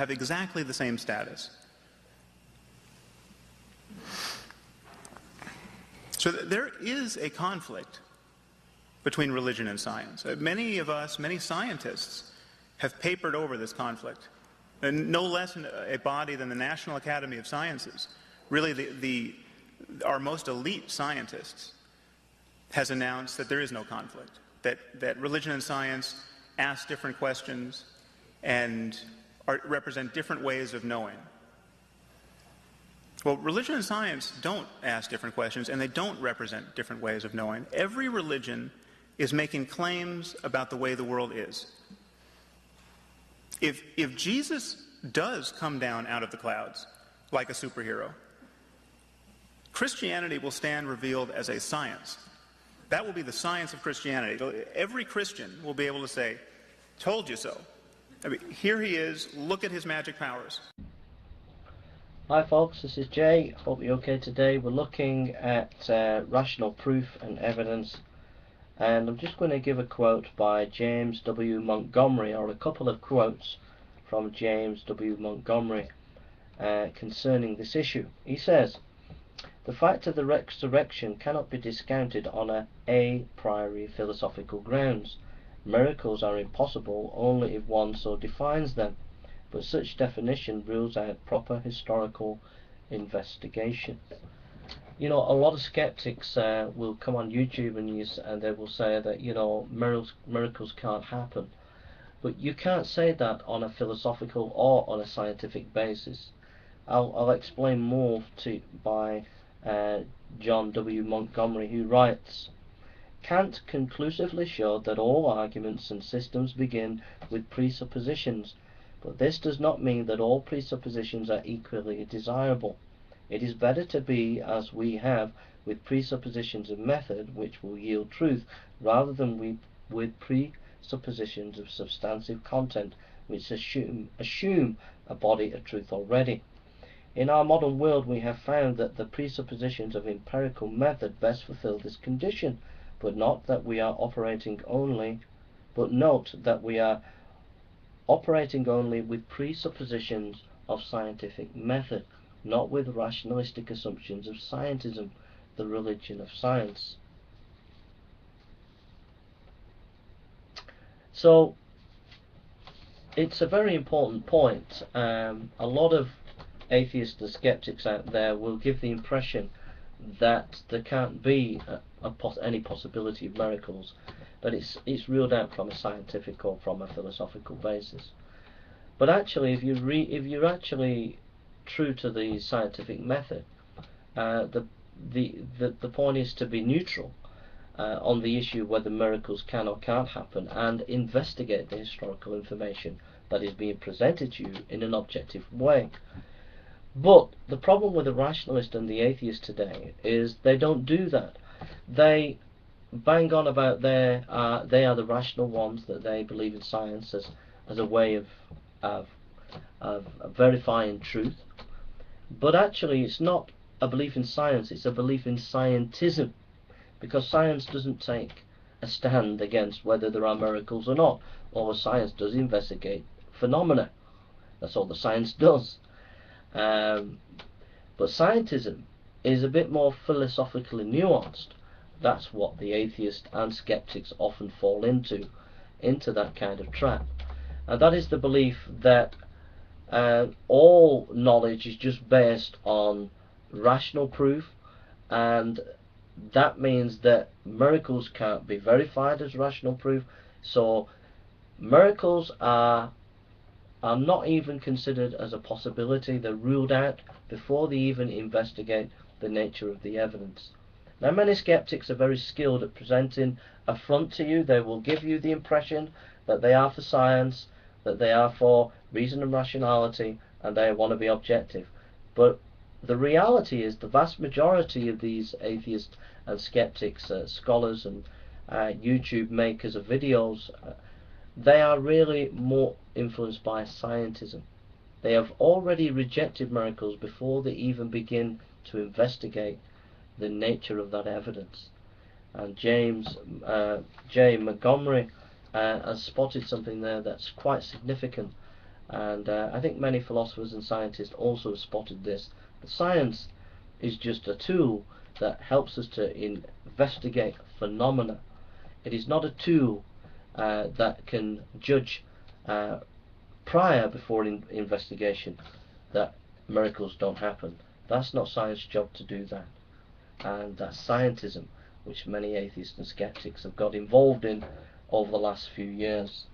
have exactly the same status. So there is a conflict between religion and science. Many of us, many scientists, have papered over this conflict. And no less a body than the National Academy of Sciences, really our most elite scientists, has announced that there is no conflict, that religion and science ask different questions and represent different ways of knowing. Well, religion and science don't ask different questions, and they don't represent different ways of knowing. Every religion is making claims about the way the world is. If Jesus does come down out of the clouds like a superhero, Christianity will stand revealed as a science. That will be the science of Christianity. Every Christian will be able to say, "Told you so." I mean, here he is, look at his magic powers. Hi folks, this is Jay. Hope you're okay today. We're looking at rational proof and evidence, and I'm just going to give a quote by James W. Montgomery, or a couple of quotes from James W. Montgomery concerning this issue. He says, "The fact of the resurrection cannot be discounted on a priori philosophical grounds. Miracles are impossible only if one so defines them, but such definition rules out proper historical investigation." You know, a lot of skeptics will come on YouTube and they will say that, you know, miracles can't happen. But you can't say that on a philosophical or on a scientific basis. I'll explain more by John W. Montgomery, who writes, "Kant conclusively showed that all arguments and systems begin with presuppositions, but this does not mean that all presuppositions are equally desirable. It is better to be, as we have, with presuppositions of method which will yield truth, rather than with presuppositions of substantive content which assume a body of truth already. In our modern world we have found that the presuppositions of empirical method best fulfill this condition, but note that we are operating only with presuppositions of scientific method, not with rationalistic assumptions of scientism, the religion of science." So it's a very important point. A lot of atheists and skeptics out there will give the impression that there can't be any possibility of miracles, that it's ruled out from a scientific or from a philosophical basis. But actually, if you're actually true to the scientific method, the point is to be neutral on the issue whether miracles can or can't happen, and investigate the historical information that is being presented to you in an objective way. But the problem with the rationalist and the atheist today is they don't do that. They bang on about they are the rational ones, that they believe in science as a way of verifying truth. But actually it's not a belief in science, it's a belief in scientism, because science doesn't take a stand against whether there are miracles or not. All science does investigate phenomena. That's all the science does. But scientism is a bit more philosophically nuanced. That's what the atheists and skeptics often fall into that kind of trap. And that is the belief that all knowledge is just based on rational proof, and that means that miracles can't be verified as rational proof. So miracles are not even considered as a possibility. They're ruled out before they even investigate the nature of the evidence. Now, many skeptics are very skilled at presenting a front to you. They will give you the impression that they are for science, that they are for reason and rationality, and they want to be objective. But the reality is the vast majority of these atheists and skeptics, scholars and YouTube makers of videos, they are really more influenced by scientism. They have already rejected miracles before they even begin to investigate the nature of that evidence. And James J. Montgomery has spotted something there that's quite significant. And I think many philosophers and scientists also have spotted this. The science is just a tool that helps us to investigate phenomena. It is not a tool that can judge before investigation that miracles don't happen. That's not science's job to do that. And that's scientism, which many atheists and skeptics have got involved in over the last few years.